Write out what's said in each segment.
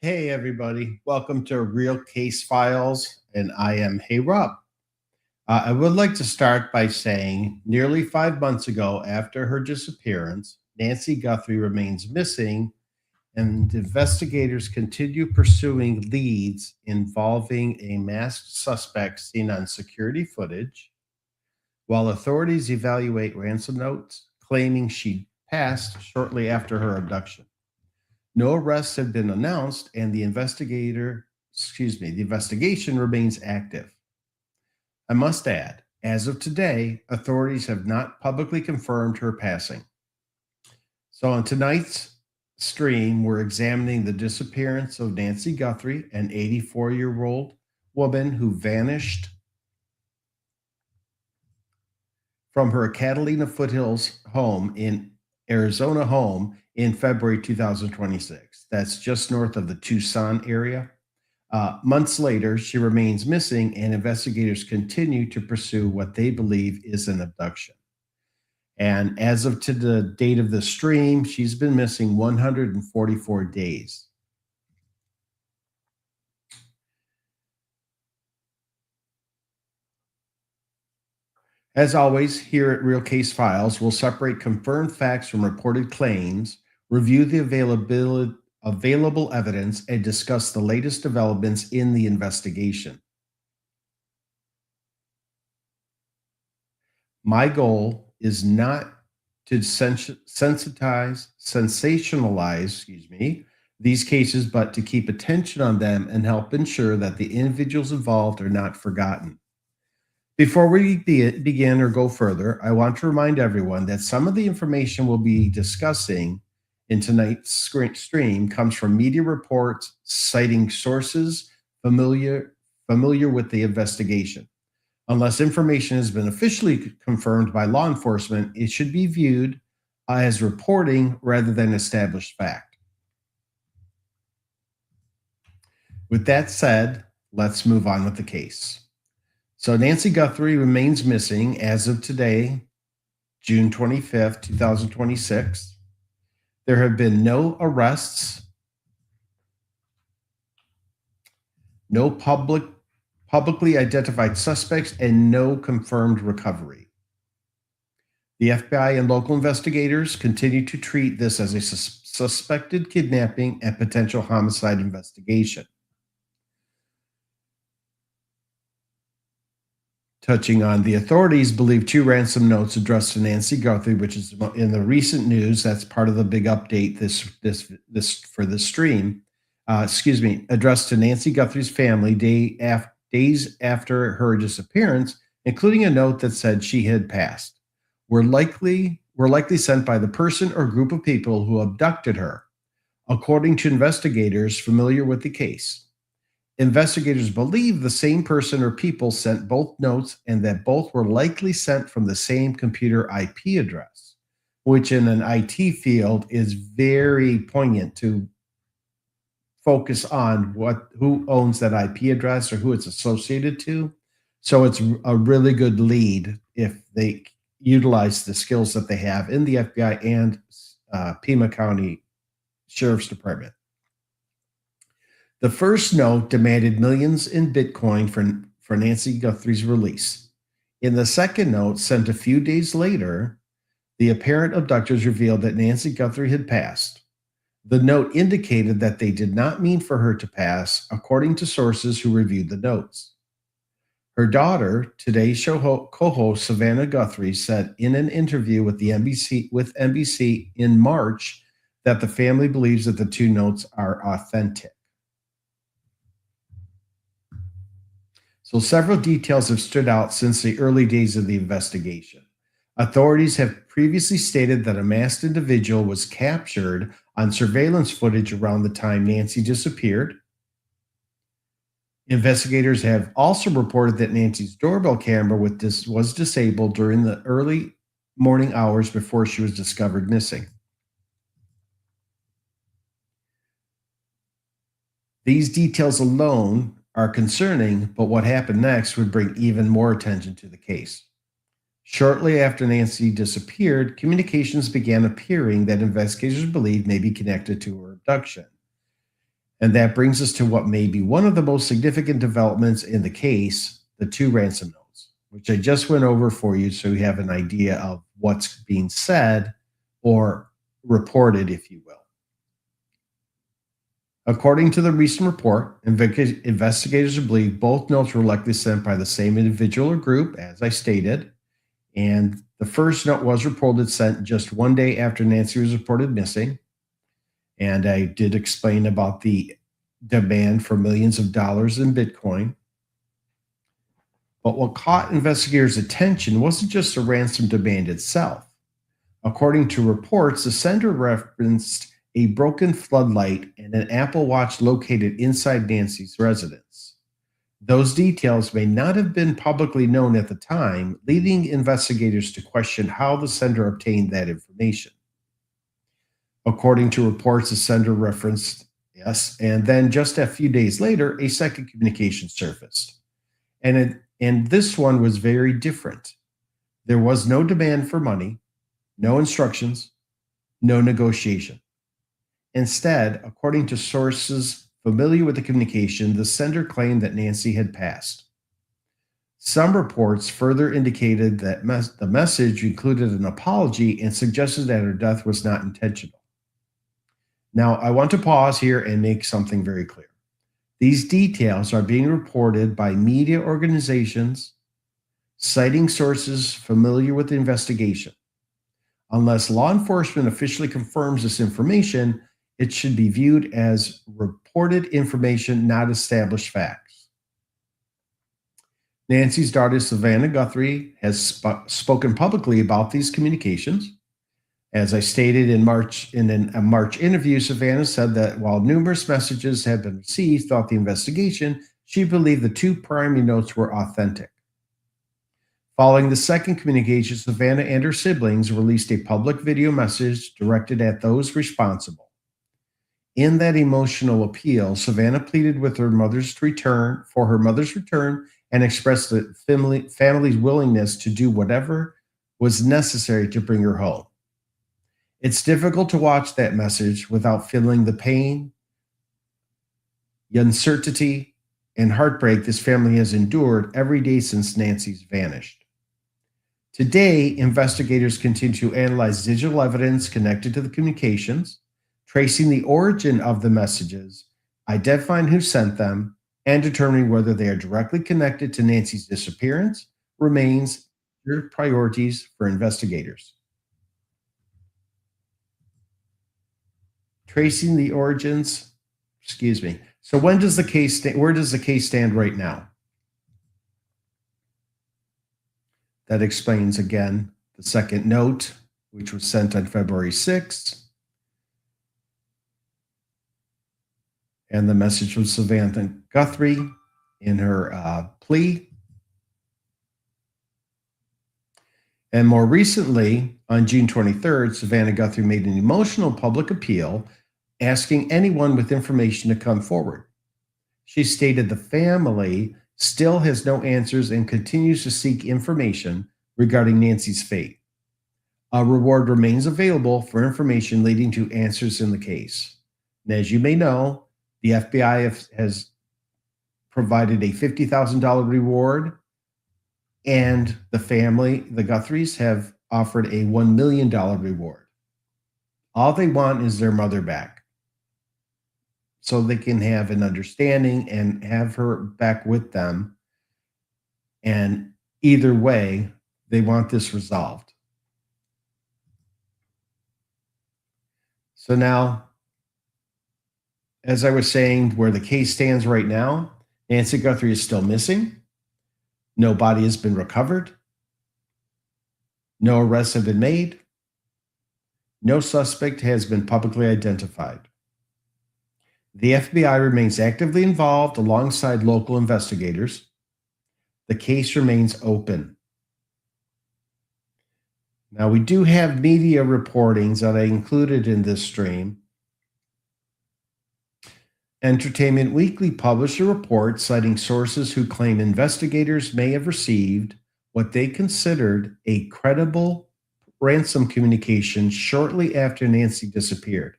Hey, everybody. Welcome to Real Case Files, and I am Hey Rob. I would like to start by saying nearly 5 months ago, after her disappearance, Nancy Guthrie remains missing, and investigators continue pursuing leads involving a masked suspect seen on security footage, while authorities evaluate ransom notes claiming she passed shortly after her abduction. No arrests have been announced, and the investigation remains active. I must add, as of today, authorities have not publicly confirmed her passing. So on tonight's stream, we're examining the disappearance of Nancy Guthrie, an 84-year-old woman who vanished from her Catalina Foothills home in February 2026. That's just north of the Tucson area. Months later, she remains missing, and investigators continue to pursue what they believe is an abduction. And as of to the date of the stream, she's been missing 144 days. As always, here at Real Case Files, we'll separate confirmed facts from reported claims, review the available evidence, and discuss the latest developments in the investigation. My goal is not to sensationalize, these cases, but to keep attention on them and help ensure that the individuals involved are not forgotten. Before we begin or go further, I want to remind everyone that some of the information we'll be discussing in tonight's stream comes from media reports citing sources familiar with the investigation. Unless information has been officially confirmed by law enforcement, it should be viewed as reporting rather than established fact. With that said, let's move on with the case. So Nancy Guthrie remains missing as of today, June 25th, 2026. There have been no arrests, no publicly identified suspects, and no confirmed recovery. The FBI and local investigators continue to treat this as a suspected kidnapping and potential homicide investigation. Touching on, the authorities believe two ransom notes addressed to Nancy Guthrie, which is in the recent news. That's part of the big update this for the stream. Addressed to Nancy Guthrie's family days after her disappearance, including a note that said she had passed. Were likely sent by the person or group of people who abducted her, according to investigators familiar with the case. Investigators believe the same person or people sent both notes, and that both were likely sent from the same computer IP address, which in an IT field is very poignant to focus on who owns that IP address or who it's associated to. So it's a really good lead if they utilize the skills that they have in the FBI and Pima County Sheriff's Department. The first note demanded millions in Bitcoin for Nancy Guthrie's release. In the second note, sent a few days later, the apparent abductors revealed that Nancy Guthrie had passed. The note indicated that they did not mean for her to pass, according to sources who reviewed the notes. Her daughter, Today's Show co-host Savannah Guthrie, said in an interview with NBC in March that the family believes that the two notes are authentic. So several details have stood out since the early days of the investigation. Authorities have previously stated that a masked individual was captured on surveillance footage around the time Nancy disappeared. Investigators have also reported that Nancy's doorbell camera was disabled during the early morning hours before she was discovered missing. These details alone are concerning, but what happened next would bring even more attention to the case. Shortly after Nancy disappeared, communications began appearing that investigators believed may be connected to her abduction. And that brings us to what may be one of the most significant developments in the case, the two ransom notes, which I just went over for you so you have an idea of what's being said or reported, if you will. According to the recent report, investigators believe both notes were likely sent by the same individual or group, as I stated. And the first note was reported sent just one day after Nancy was reported missing. And I did explain about the demand for millions of dollars in Bitcoin. But what caught investigators' attention wasn't just the ransom demand itself. According to reports, the sender referenced a broken floodlight and an Apple Watch located inside Nancy's residence. Those details may not have been publicly known at the time, leading investigators to question how the sender obtained that information. According to reports, the sender referenced yes, and then just a few days later, a second communication surfaced. And this one was very different. There was no demand for money, no instructions, no negotiation. Instead, according to sources familiar with the communication, the sender claimed that Nancy had passed. Some reports further indicated that the message included an apology and suggested that her death was not intentional. Now, I want to pause here and make something very clear. These details are being reported by media organizations, citing sources familiar with the investigation. Unless law enforcement officially confirms this information, it should be viewed as reported information, not established facts. Nancy's daughter, Savannah Guthrie, has spoken publicly about these communications. As I stated in a March interview, Savannah said that while numerous messages had been received throughout the investigation, she believed the two primary notes were authentic. Following the second communication, Savannah and her siblings released a public video message directed at those responsible. In that emotional appeal, Savannah pleaded with her mother's return and expressed the family's willingness to do whatever was necessary to bring her home. It's difficult to watch that message without feeling the pain, the uncertainty, and heartbreak this family has endured every day since Nancy's vanished. Today, investigators continue to analyze digital evidence connected to the communications, tracing the origin of the messages, identifying who sent them, and determining whether they are directly connected to Nancy's disappearance remains their priorities for investigators. Tracing the origins, So where does the case stand right now? That explains again the second note, which was sent on February 6th. And the message from Savannah Guthrie in her plea. And more recently, on June 23rd, Savannah Guthrie made an emotional public appeal asking anyone with information to come forward. She stated the family still has no answers and continues to seek information regarding Nancy's fate. A reward remains available for information leading to answers in the case. And as you may know, the FBI has provided a $50,000 reward, and the family, the Guthries, have offered a $1 million reward. All they want is their mother back so they can have an understanding and have her back with them. And either way, they want this resolved. So now, as I was saying, where the case stands right now, Nancy Guthrie is still missing. No body has been recovered. No arrests have been made. No suspect has been publicly identified. The FBI remains actively involved alongside local investigators. The case remains open. Now, we do have media reportings that I included in this stream. Entertainment Weekly published a report citing sources who claim investigators may have received what they considered a credible ransom communication shortly after Nancy disappeared.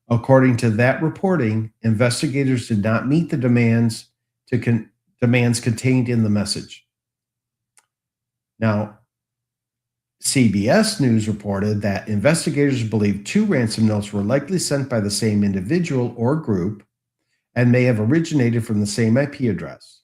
According to that reporting, investigators did not meet the demands contained in the message. Now, CBS News reported that investigators believe two ransom notes were likely sent by the same individual or group and may have originated from the same IP address.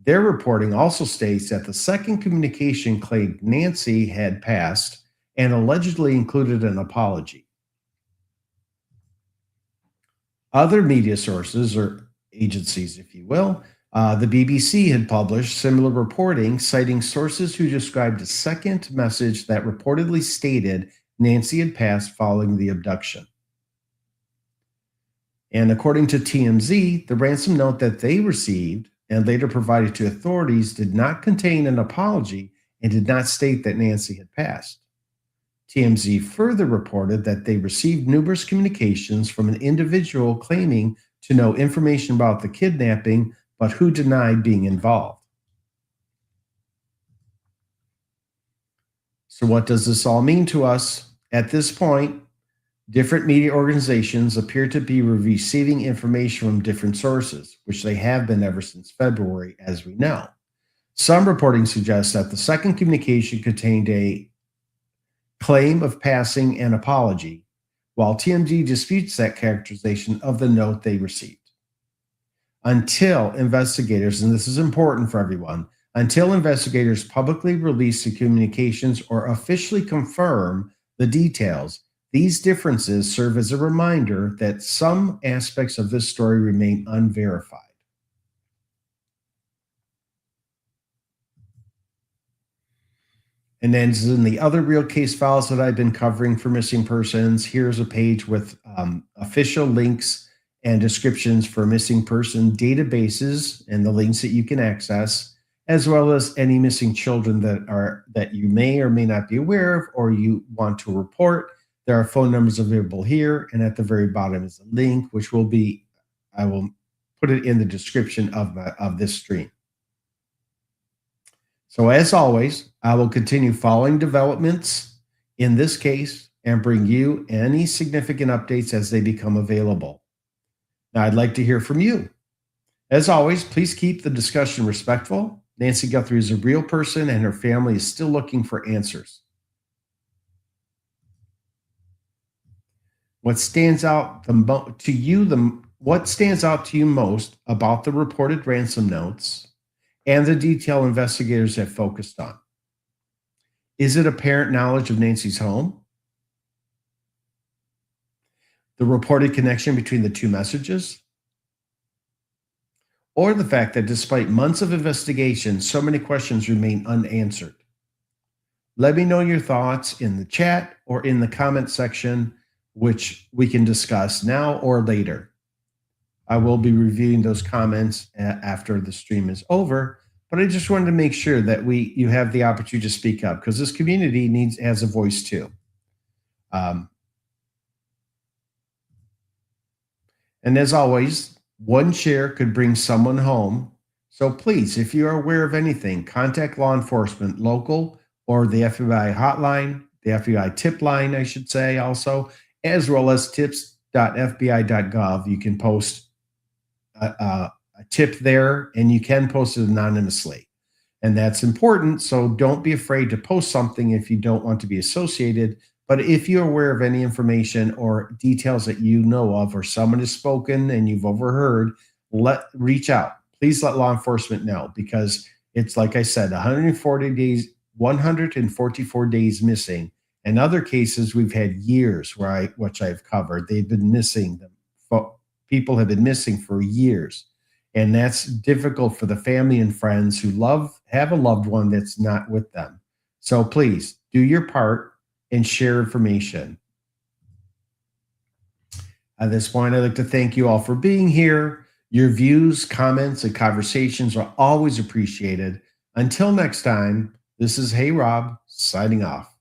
Their reporting also states that the second communication claimed Nancy had passed and allegedly included an apology. Other media sources, or agencies, if you will, the BBC had published similar reporting, citing sources who described a second message that reportedly stated Nancy had passed following the abduction. And according to TMZ, the ransom note that they received and later provided to authorities did not contain an apology and did not state that Nancy had passed. TMZ further reported that they received numerous communications from an individual claiming to know information about the kidnapping, but who denied being involved. So, what does this all mean to us? At this point, different media organizations appear to be receiving information from different sources, which they have been ever since February, as we know. Some reporting suggests that the second communication contained a claim of passing an apology, while TMZ disputes that characterization of the note they received. Until investigators, and this is important for everyone, until investigators publicly release the communications or officially confirm the details, these differences serve as a reminder that some aspects of this story remain unverified. And then in the other real case files that I've been covering for missing persons, here's a page with official links and descriptions for missing person databases and the links that you can access, as well as any missing children that you may or may not be aware of or you want to report. There are phone numbers available here, and at the very bottom is a link, which I will put it in the description of this stream. So as always, I will continue following developments in this case and bring you any significant updates as they become available. Now, I'd like to hear from you. As always, please keep the discussion respectful. Nancy Guthrie is a real person and her family is still looking for answers. What stands out to you most about the reported ransom notes and the detail investigators have focused on? Is it apparent knowledge of Nancy's home? The reported connection between the two messages? Or the fact that despite months of investigation, so many questions remain unanswered? Let me know your thoughts in the chat or in the comment section, which we can discuss now or later. I will be reviewing those comments after the stream is over, but I just wanted to make sure that you have the opportunity to speak up because this community has a voice too. And as always, one share could bring someone home. So please, if you are aware of anything, contact law enforcement, local, or the FBI hotline, the FBI tip line, I should say also, as well as tips.fbi.gov. You can post a tip there, and you can post it anonymously. And that's important. So don't be afraid to post something if you don't want to be associated. But if you're aware of any information or details that you know of, or someone has spoken and you've overheard, reach out. Please let law enforcement know, because it's, like I said, 144 days missing. In other cases, we've had years which I've covered. They've been missing them. People have been missing for years. And that's difficult for the family and friends who have a loved one that's not with them. So please do your part and share information. At this point, I'd like to thank you all for being here. Your views, comments, and conversations are always appreciated. Until next time, this is Hey Rob signing off.